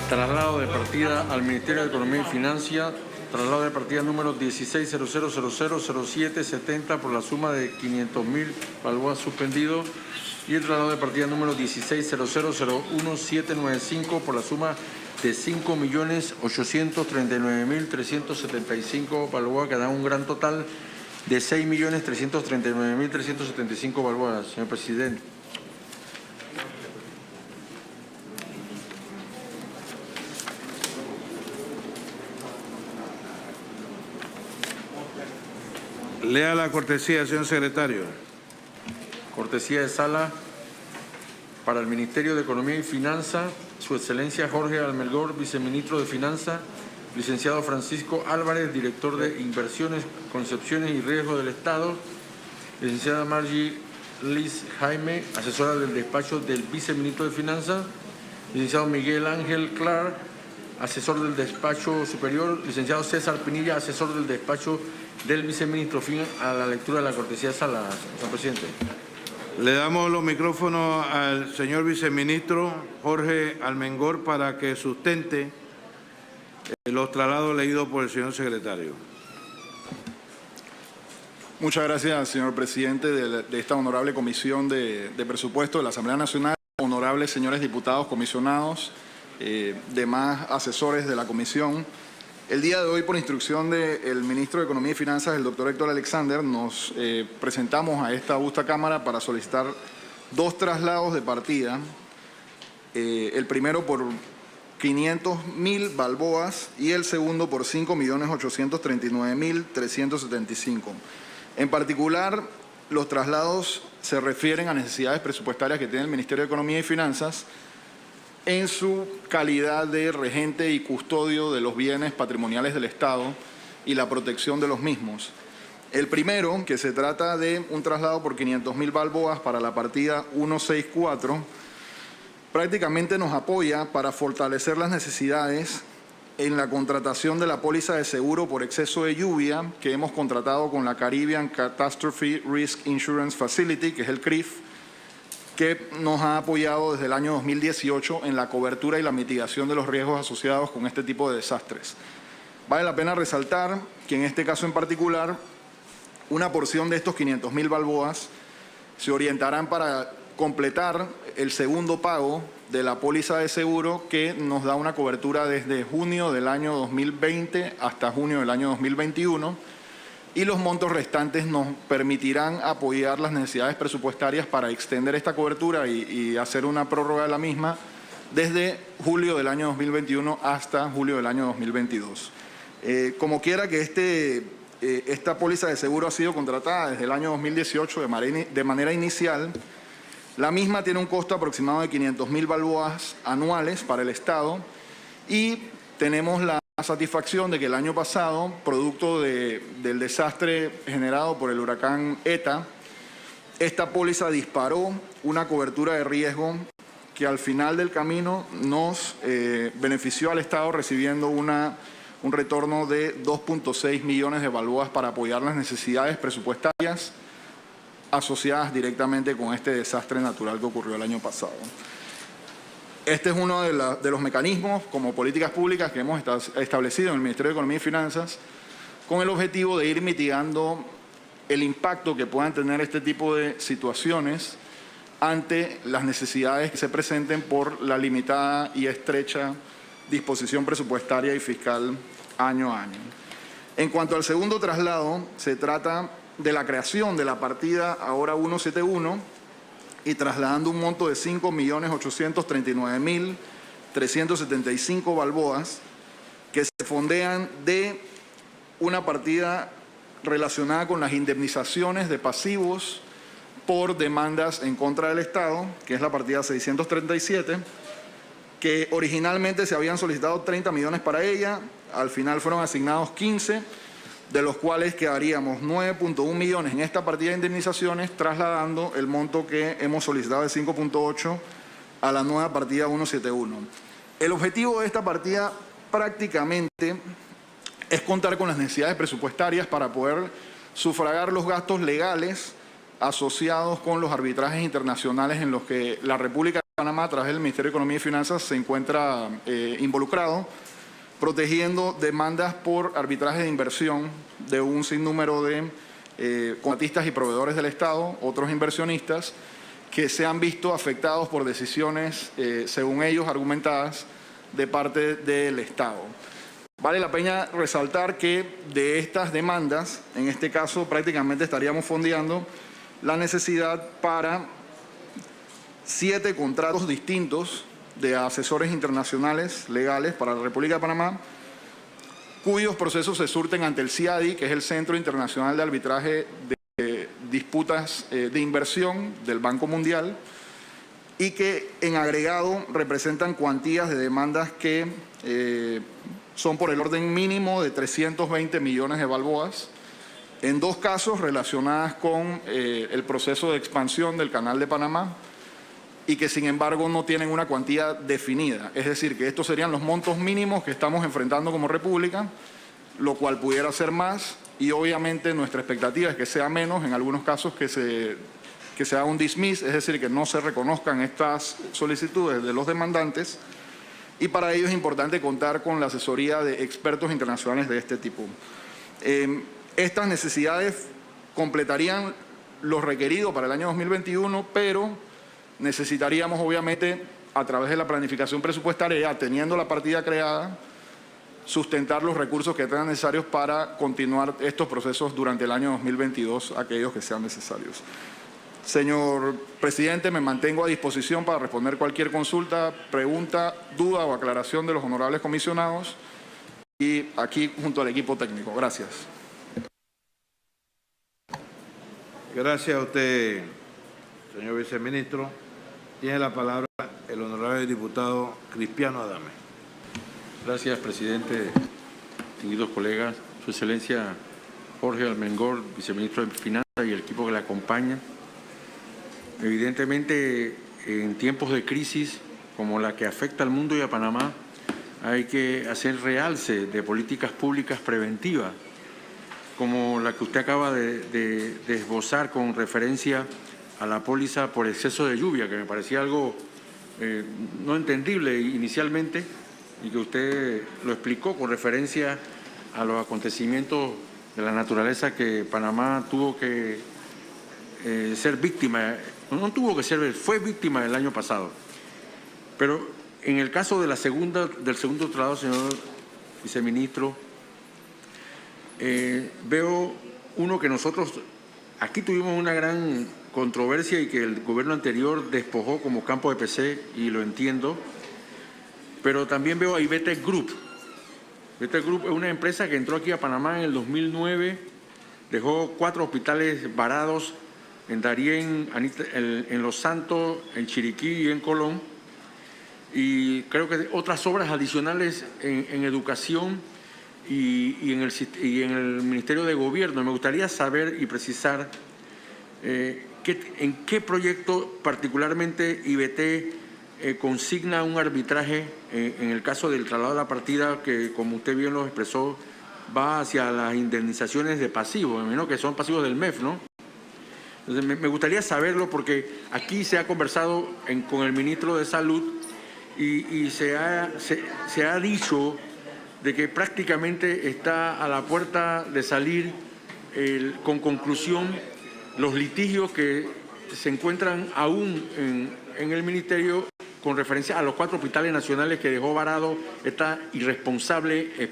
Traslado de partida al Ministerio de Economía y Finanzas, traslado de partida número 1600000770 por la suma de 500.000 balboas suspendido, y el traslado de partida número 1600001795 por la suma de 5.839.375 balboas, que da un gran total de 6.339.375 balboas, señor presidente. Lea la cortesía, señor secretario. Cortesía de sala para el Ministerio de Economía y Finanzas, Su Excelencia Jorge Almengor, Viceministro de Finanzas, licenciado Francisco Álvarez, Director de Inversiones, Concepciones y Riesgos del Estado, licenciada Margie Liz Jaime, asesora del despacho del Viceministro de Finanzas, licenciado Miguel Ángel Clark, asesor del despacho superior, licenciado César Pinilla, asesor del despacho del viceministro. Fin a la lectura de la cortesía de sala, señor presidente. Le damos los micrófonos al señor viceministro Jorge Almengor para que sustente los traslados leídos por el señor secretario. Muchas gracias, señor presidente de esta honorable Comisión de Presupuesto de la Asamblea Nacional, honorables señores diputados, comisionados, demás asesores de la comisión. El día de hoy, por instrucción del ministro de Economía y Finanzas, el doctor Héctor Alexander, nos presentamos a esta augusta Cámara para solicitar dos traslados de partida. El primero por 500.000 balboas y el segundo por 5.839.375. En particular, los traslados se refieren a necesidades presupuestarias que tiene el Ministerio de Economía y Finanzas en su calidad de regente y custodio de los bienes patrimoniales del Estado y la protección de los mismos. El primero, que se trata de un traslado por 500.000 balboas para la partida 164, prácticamente nos apoya para fortalecer las necesidades en la contratación de la póliza de seguro por exceso de lluvia que hemos contratado con la Caribbean Catastrophe Risk Insurance Facility, que es el CRIF, que nos ha apoyado desde el año 2018 en la cobertura y la mitigación de los riesgos asociados con este tipo de desastres. Vale la pena resaltar que en este caso en particular, una porción de estos 500.000 balboas se orientarán para completar el segundo pago de la póliza de seguro, que nos da una cobertura desde junio del año 2020 hasta junio del año 2021, y los montos restantes nos permitirán apoyar las necesidades presupuestarias para extender esta cobertura y hacer una prórroga de la misma desde julio del año 2021 hasta julio del año 2022. Como quiera que esta póliza de seguro ha sido contratada desde el año 2018 de manera inicial, la misma tiene un costo aproximado de 500.000 balboas anuales para el Estado, y tenemos la satisfacción de que el año pasado, producto del desastre generado por el huracán ETA, esta póliza disparó una cobertura de riesgo que al final del camino nos benefició al Estado, recibiendo un retorno de 2.6 millones de balboas para apoyar las necesidades presupuestarias asociadas directamente con este desastre natural que ocurrió el año pasado. Este es uno de los mecanismos como políticas públicas que hemos establecido en el Ministerio de Economía y Finanzas con el objetivo de ir mitigando el impacto que puedan tener este tipo de situaciones ante las necesidades que se presenten por la limitada y estrecha disposición presupuestaria y fiscal año a año. En cuanto al segundo traslado, se trata de la creación de la partida ahora 171 y trasladando un monto de 5.839.375 balboas que se fondean de una partida relacionada con las indemnizaciones de pasivos por demandas en contra del Estado, que es la partida 637, que originalmente se habían solicitado 30 millones para ella, al final fueron asignados 15, de los cuales quedaríamos 9.1 millones en esta partida de indemnizaciones, trasladando el monto que hemos solicitado de 5.8 a la nueva partida 171. El objetivo de esta partida prácticamente es contar con las necesidades presupuestarias para poder sufragar los gastos legales asociados con los arbitrajes internacionales en los que la República Panamá, a través del Ministerio de Economía y Finanzas, se encuentra involucrado, protegiendo demandas por arbitraje de inversión de un sinnúmero de contratistas y proveedores del Estado, otros inversionistas, que se han visto afectados por decisiones, según ellos, argumentadas de parte del Estado. Vale la pena resaltar que de estas demandas, en este caso prácticamente estaríamos fondeando la necesidad para 7 contratos distintos de asesores internacionales legales para la República de Panamá, cuyos procesos se surten ante el CIADI, que es el Centro Internacional de Arbitraje de Disputas de Inversión del Banco Mundial, y que en agregado representan cuantías de demandas que son por el orden mínimo de 320 millones de balboas, en 2 casos relacionadas con el proceso de expansión del Canal de Panamá, y que sin embargo no tienen una cuantía definida. Es decir, que estos serían los montos mínimos que estamos enfrentando como República, lo cual pudiera ser más, y obviamente nuestra expectativa es que sea menos, en algunos casos que se haga un dismiss, es decir, que no se reconozcan estas solicitudes de los demandantes, y para ello es importante contar con la asesoría de expertos internacionales de este tipo. Estas necesidades completarían lo requerido para el año 2021, pero necesitaríamos, obviamente, a través de la planificación presupuestaria, teniendo la partida creada, sustentar los recursos que sean necesarios para continuar estos procesos durante el año 2022, aquellos que sean necesarios. Señor presidente, me mantengo a disposición para responder cualquier consulta, pregunta, duda o aclaración de los honorables comisionados, y aquí junto al equipo técnico. Gracias. Gracias a usted, señor viceministro. Tiene la palabra el honorable diputado Cristiano Adame. Gracias, presidente, distinguidos colegas, Su Excelencia Jorge Almengor, viceministro de Finanzas, y el equipo que le acompaña. Evidentemente, en tiempos de crisis como la que afecta al mundo y a Panamá, hay que hacer realce de políticas públicas preventivas, como la que usted acaba de esbozar con referencia a la póliza por exceso de lluvia, que me parecía algo no entendible inicialmente, y que usted lo explicó con referencia a los acontecimientos de la naturaleza que Panamá tuvo que ser víctima, no tuvo que ser, fue víctima el año pasado. Pero en el caso de del segundo traslado, señor viceministro, veo uno que nosotros aquí tuvimos una gran controversia y que el gobierno anterior despojó como campo de PC, y lo entiendo, pero también veo a IBT Group. IBT Group es una empresa que entró aquí a Panamá en el 2009, dejó 4 hospitales varados en Darién, en Los Santos, en Chiriquí y en Colón, y creo que otras obras adicionales en educación y en el Ministerio de Gobierno. Me gustaría saber y precisar en qué proyecto particularmente IBT consigna un arbitraje en el caso del traslado de la partida, que como usted bien lo expresó, va hacia las indemnizaciones de pasivos, ¿no? Que son pasivos del MEF, ¿no? Entonces me gustaría saberlo, porque aquí se ha conversado con el ministro de Salud y se ha dicho de que prácticamente está a la puerta de salir con conclusión los litigios que se encuentran aún en el ministerio con referencia a los 4 hospitales nacionales que dejó varado esta irresponsable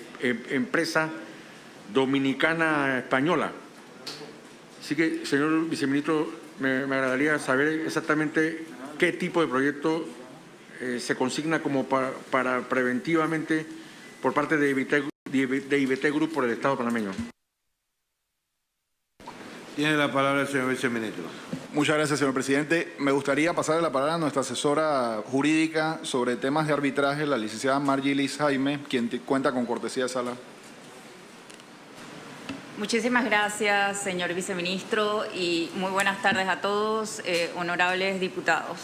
empresa dominicana española. Así que, señor viceministro, me agradaría saber exactamente qué tipo de proyecto se consigna como para preventivamente por parte de IBT Group por el Estado panameño. Tiene la palabra el señor viceministro. Muchas gracias, señor presidente. Me gustaría pasarle la palabra a nuestra asesora jurídica sobre temas de arbitraje, la licenciada Margilis Jaime, quien cuenta con cortesía de sala. Muchísimas gracias, señor viceministro, y muy buenas tardes a todos, honorables diputados.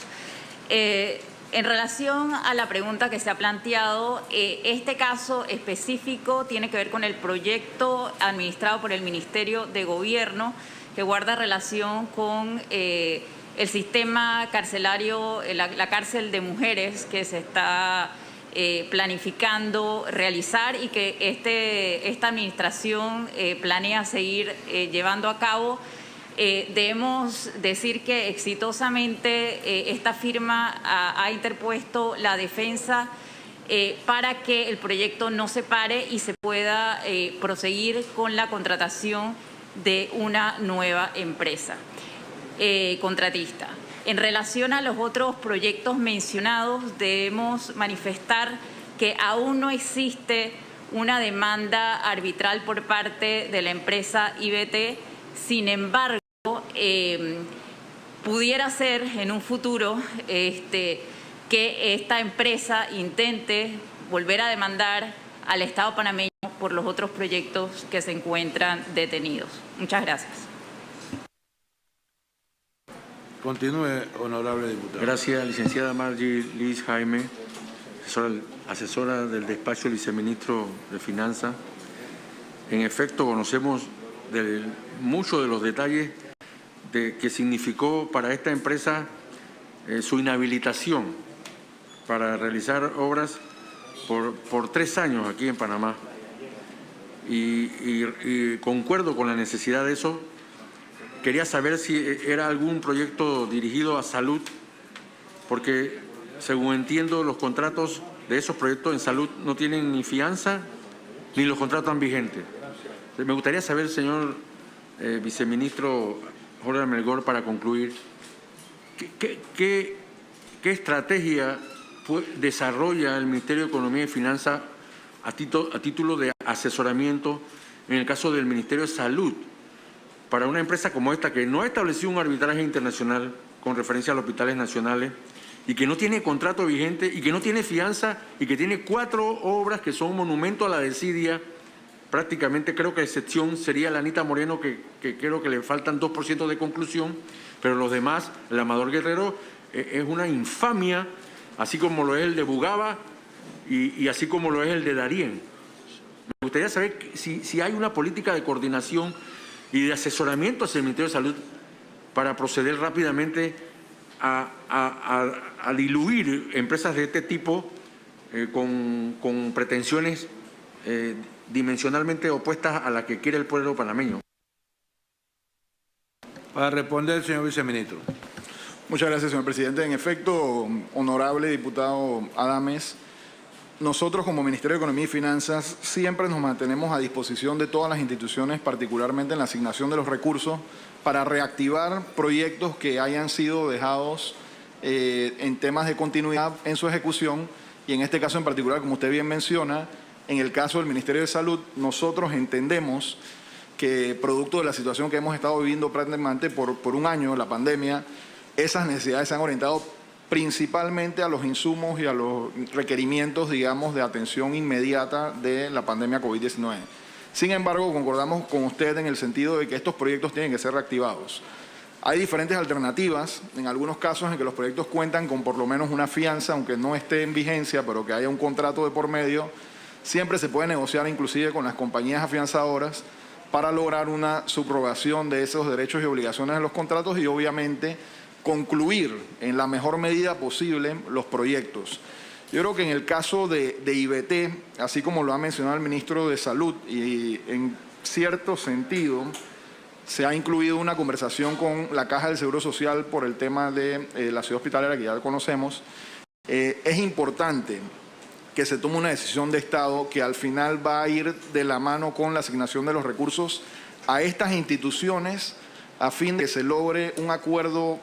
En relación a la pregunta que se ha planteado, este caso específico tiene que ver con el proyecto administrado por el Ministerio de Gobierno, que guarda relación con el sistema carcelario, la cárcel de mujeres que se está planificando realizar y que esta administración planea seguir llevando a cabo. Debemos decir que exitosamente esta firma ha interpuesto la defensa para que el proyecto no se pare y se pueda proseguir con la contratación de una nueva empresa contratista. En relación a los otros proyectos mencionados, debemos manifestar que aún no existe una demanda arbitral por parte de la empresa IBT. Sin embargo, pudiera ser en un futuro que esta empresa intente volver a demandar al Estado panameño por los otros proyectos que se encuentran detenidos. Muchas gracias. Continúe, honorable diputado. Gracias, licenciada Margie Liz Jaime, asesora del despacho del viceministro de Finanzas. En efecto, conocemos muchos de los detalles de que significó para esta empresa su inhabilitación para realizar obras por 3 años aquí en Panamá. Y concuerdo con la necesidad de eso. Quería saber si era algún proyecto dirigido a salud, porque según entiendo los contratos de esos proyectos en salud no tienen ni fianza ni los contratos vigentes. Me gustaría saber, señor viceministro Jorge Almelgor, para concluir, ¿qué estrategia desarrolla el Ministerio de Economía y Finanzas a título de asesoramiento en el caso del Ministerio de Salud para una empresa como esta que no ha establecido un arbitraje internacional con referencia a los hospitales nacionales y que no tiene contrato vigente y que no tiene fianza y que tiene 4 obras que son monumento a la desidia? Prácticamente creo que a excepción sería la Anita Moreno, que creo que le faltan 2% de conclusión, pero los demás, el Amador Guerrero, es una infamia, así como lo es el de Bugaba y así como lo es el de Darién. Me gustaría saber si hay una política de coordinación y de asesoramiento hacia el Ministerio de Salud para proceder rápidamente a diluir empresas de este tipo con pretensiones dimensionalmente opuestas a las que quiere el pueblo panameño. Para responder, señor viceministro. Muchas gracias, señor presidente. En efecto, honorable diputado Adames, nosotros como Ministerio de Economía y Finanzas siempre nos mantenemos a disposición de todas las instituciones, particularmente en la asignación de los recursos, para reactivar proyectos que hayan sido dejados en temas de continuidad en su ejecución y en este caso en particular, como usted bien menciona, en el caso del Ministerio de Salud, nosotros entendemos que producto de la situación que hemos estado viviendo prácticamente por un año, la pandemia, esas necesidades se han orientado principalmente a los insumos y a los requerimientos, digamos, de atención inmediata de la pandemia COVID-19. Sin embargo, concordamos con usted en el sentido de que estos proyectos tienen que ser reactivados. Hay diferentes alternativas, en algunos casos en que los proyectos cuentan con por lo menos una fianza, aunque no esté en vigencia, pero que haya un contrato de por medio. Siempre se puede negociar inclusive con las compañías afianzadoras para lograr una subrogación de esos derechos y obligaciones de los contratos y obviamente concluir en la mejor medida posible los proyectos. Yo creo que en el caso de IBT, así como lo ha mencionado el ministro de Salud, y en cierto sentido se ha incluido una conversación con la Caja del Seguro Social por el tema de la ciudad hospitalaria, que ya conocemos, es importante que se tome una decisión de Estado que al final va a ir de la mano con la asignación de los recursos a estas instituciones a fin de que se logre un acuerdo,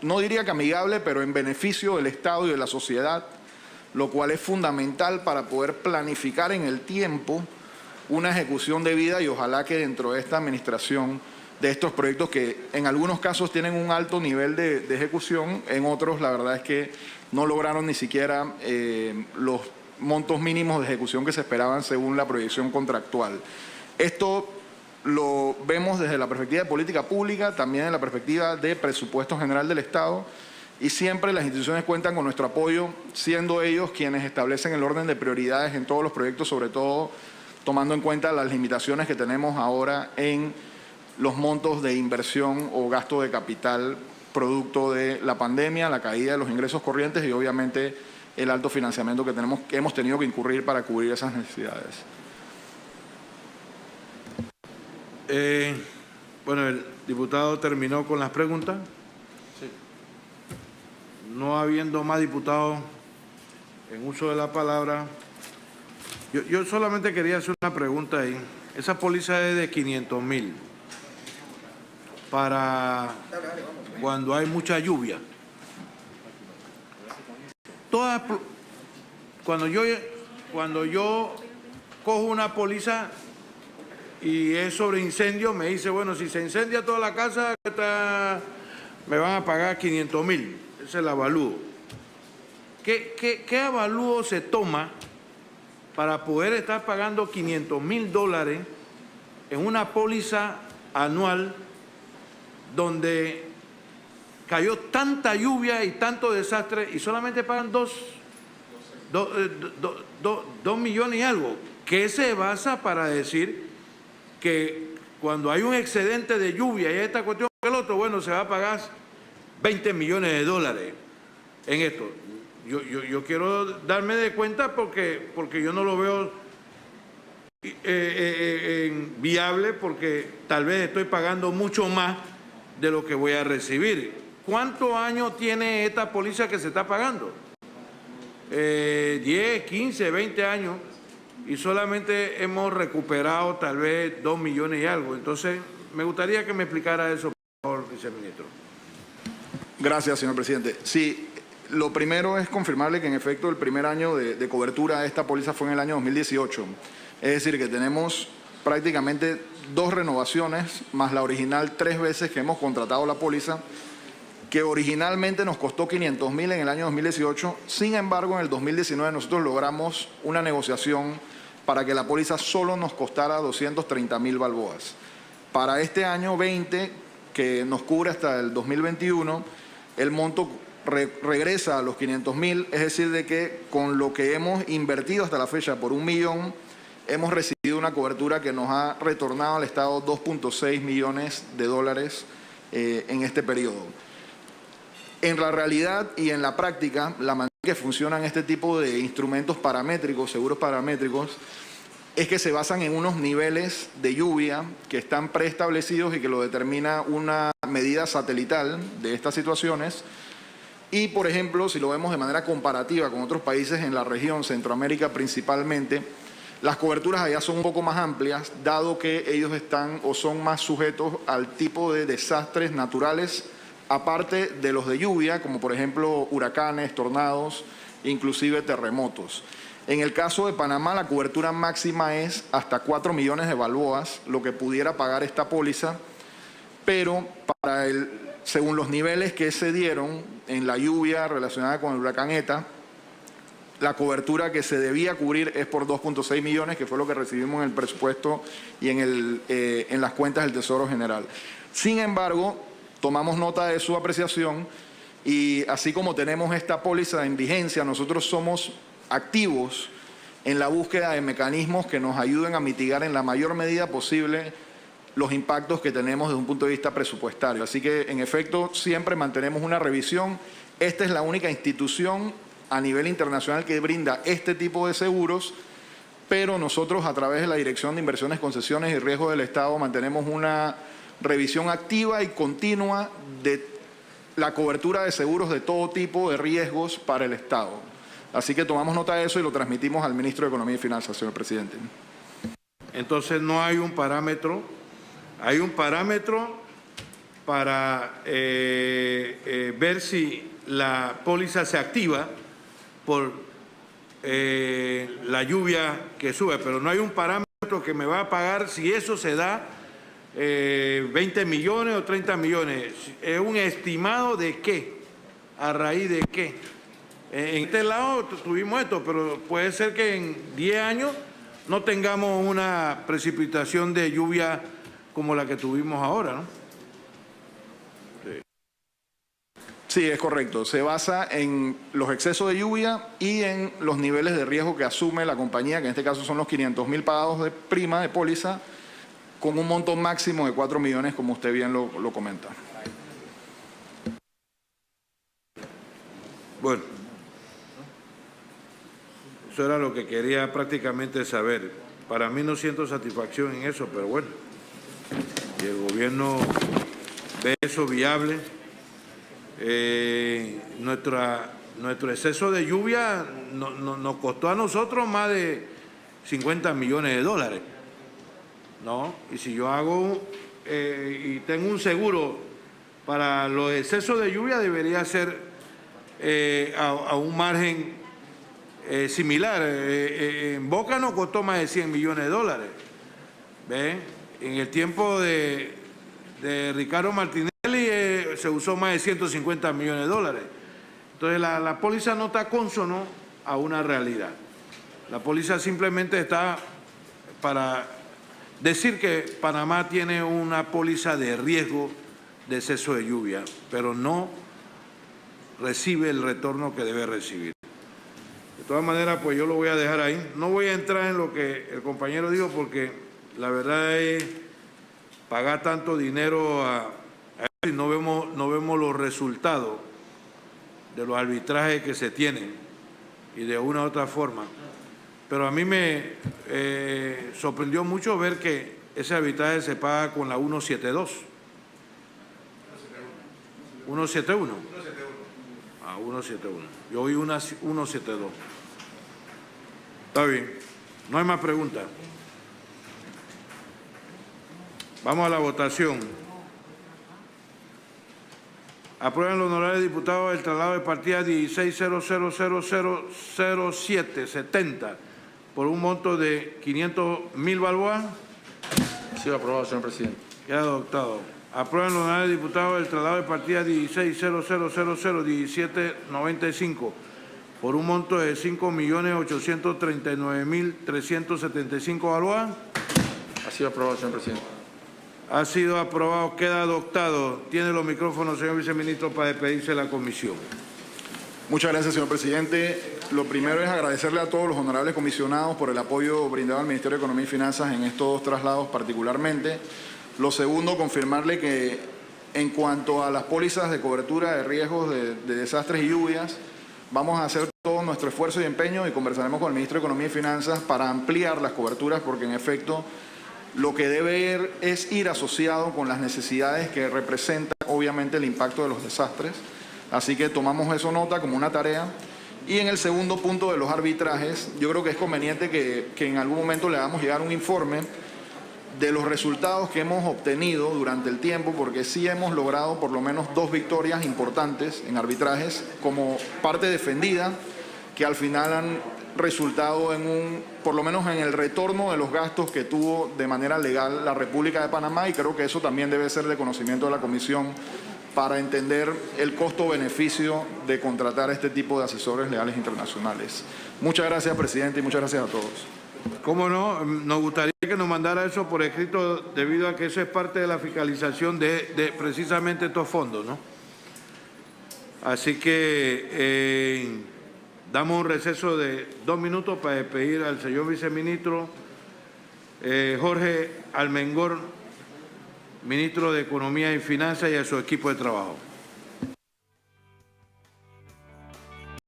no diría que amigable, pero en beneficio del Estado y de la sociedad, lo cual es fundamental para poder planificar en el tiempo una ejecución debida y ojalá que dentro de esta administración de estos proyectos que en algunos casos tienen un alto nivel de ejecución, en otros la verdad es que no lograron ni siquiera los montos mínimos de ejecución que se esperaban según la proyección contractual. Esto lo vemos desde la perspectiva de política pública, también en la perspectiva de presupuesto general del Estado, y siempre las instituciones cuentan con nuestro apoyo, siendo ellos quienes establecen el orden de prioridades en todos los proyectos, sobre todo tomando en cuenta las limitaciones que tenemos ahora en los montos de inversión o gasto de capital producto de la pandemia, la caída de los ingresos corrientes y obviamente el alto financiamiento que hemos tenido que incurrir para cubrir esas necesidades. Bueno, el diputado terminó con las preguntas. Sí. No habiendo más diputados en uso de la palabra, yo solamente quería hacer una pregunta ahí. Esa póliza es de 500.000 para cuando hay mucha lluvia. Cuando yo cojo una póliza y es sobre incendio, me dice, bueno, si se incendia toda la casa, me van a pagar 500.000. Ese es el avalúo. ¿Qué avalúo se toma para poder estar pagando $500.000 en una póliza anual donde cayó tanta lluvia y tanto desastre y solamente pagan 2 millones y algo? ¿Qué se basa para decir que cuando hay un excedente de lluvia y esta cuestión que el otro, bueno, se va a pagar $20 millones en esto? Yo quiero darme de cuenta porque yo no lo veo viable, porque tal vez estoy pagando mucho más de lo que voy a recibir. ¿Cuántos años tiene esta póliza que se está pagando? 10, 15, 20 años y solamente hemos recuperado tal vez 2 millones y algo. Entonces, me gustaría que me explicara eso, por favor, viceministro. Gracias, señor presidente. Sí, lo primero es confirmarle que en efecto el primer año de cobertura de esta póliza fue en el año 2018. Es decir, que tenemos prácticamente 2 renovaciones, más la original 3 veces que hemos contratado la póliza, que originalmente nos costó 500.000 en el año 2018. Sin embargo, en el 2019 nosotros logramos una negociación para que la póliza solo nos costara 230.000 balboas. Para este año 20, que nos cubre hasta el 2021, el monto regresa a los 500.000, es decir, de que con lo que hemos invertido hasta la fecha por $1 millón, hemos recibido una cobertura que nos ha retornado al Estado $2.6 millones en este periodo. En la realidad y en la práctica, la manera que funcionan este tipo de instrumentos paramétricos, seguros paramétricos, es que se basan en unos niveles de lluvia que están preestablecidos y que lo determina una medida satelital de estas situaciones. Y, por ejemplo, si lo vemos de manera comparativa con otros países en la región, Centroamérica principalmente, las coberturas allá son un poco más amplias, dado que ellos están o son más sujetos al tipo de desastres naturales, aparte de los de lluvia, como por ejemplo huracanes, tornados, inclusive terremotos. En el caso de Panamá, la cobertura máxima es hasta 4 millones de balboas, lo que pudiera pagar esta póliza, pero según los niveles que se dieron en la lluvia relacionada con el huracán ETA, la cobertura que se debía cubrir es por 2.6 millones, que fue lo que recibimos en el presupuesto y en las cuentas del Tesoro General. Sin embargo, tomamos nota de su apreciación y así como tenemos esta póliza en vigencia, nosotros somos activos en la búsqueda de mecanismos que nos ayuden a mitigar en la mayor medida posible los impactos que tenemos desde un punto de vista presupuestario. Así que, en efecto, siempre mantenemos una revisión. Esta es la única institución a nivel internacional que brinda este tipo de seguros, pero nosotros, a través de la Dirección de Inversiones, Concesiones y Riesgos del Estado, mantenemos una revisión activa y continua de la cobertura de seguros de todo tipo de riesgos para el Estado. Así que tomamos nota de eso y lo transmitimos al Ministro de Economía y Finanzas, señor presidente. Entonces no hay un parámetro, hay un parámetro para ver si la póliza se activa por la lluvia que sube, pero no hay un parámetro que me va a pagar si eso se da 20 millones o 30 millones. ¿Es un estimado de qué? ¿A raíz de qué? En este lado tuvimos esto, pero puede ser que en 10 años no tengamos una precipitación de lluvia como la que tuvimos ahora, ¿no? Sí, es correcto. Se basa en los excesos de lluvia y en los niveles de riesgo que asume la compañía, que en este caso son los 500.000 pagados de prima de póliza, con un monto máximo de 4 millones, como usted bien lo comenta. Bueno, eso era lo que quería prácticamente saber. Para mí no siento satisfacción en eso, pero bueno, si el gobierno ve eso viable, nuestro exceso de lluvia nos costó a nosotros más de 50 millones de dólares, ¿no? Y si yo hago y tengo un seguro para los excesos de lluvia, debería ser a un margen similar. En Boca nos costó más de 100 millones de dólares. ¿Ve? En el tiempo de Ricardo Martinelli se usó más de 150 millones de dólares. Entonces la póliza no está consono a una realidad. La póliza simplemente está para decir que Panamá tiene una póliza de riesgo de exceso de lluvia, pero no recibe el retorno que debe recibir. De todas maneras, pues yo lo voy a dejar ahí. No voy a entrar en lo que el compañero dijo porque la verdad es pagar tanto dinero y no vemos los resultados de los arbitrajes que se tienen y de una u otra forma. Pero a mí me sorprendió mucho ver que ese arbitraje se paga con la 172. 171. Ah, 171. Yo oí una 172. Está bien. No hay más preguntas. Vamos a la votación. Aprueban los honorables diputados el traslado de partida 1600000770 por un monto de 500.000 balboas. Ha sido aprobado, señor presidente. Queda adoptado. Aprueban los honorables diputados el traslado de partida 1600001795 por un monto de 5.839.375 balboas. Ha sido aprobado, señor presidente. Ha sido aprobado, queda adoptado. Tiene los micrófonos, señor viceministro, para despedirse de la comisión. Muchas gracias, señor presidente. Lo primero es agradecerle a todos los honorables comisionados por el apoyo brindado al Ministerio de Economía y Finanzas en estos dos traslados particularmente. Lo segundo, confirmarle que en cuanto a las pólizas de cobertura de riesgos de desastres y lluvias, vamos a hacer todo nuestro esfuerzo y empeño y conversaremos con el Ministro de Economía y Finanzas para ampliar las coberturas porque en efecto lo que debe es ir asociado con las necesidades que representa obviamente el impacto de los desastres. Así que tomamos eso nota como una tarea. Y en el segundo punto de los arbitrajes, yo creo que es conveniente que en algún momento le hagamos llegar un informe de los resultados que hemos obtenido durante el tiempo, porque sí hemos logrado por lo menos 2 victorias importantes en arbitrajes como parte defendida, que al final han resultado por lo menos en el retorno de los gastos que tuvo de manera legal la República de Panamá, y creo que eso también debe ser de conocimiento de la Comisión para entender el costo-beneficio de contratar este tipo de asesores legales internacionales. Muchas gracias, presidente, y muchas gracias a todos. ¿Cómo no? Nos gustaría que nos mandara eso por escrito debido a que eso es parte de la fiscalización de precisamente estos fondos, ¿no? Así que damos un receso de 2 minutos para despedir al señor viceministro Jorge Almengor, ministro de Economía y Finanzas, y a su equipo de trabajo.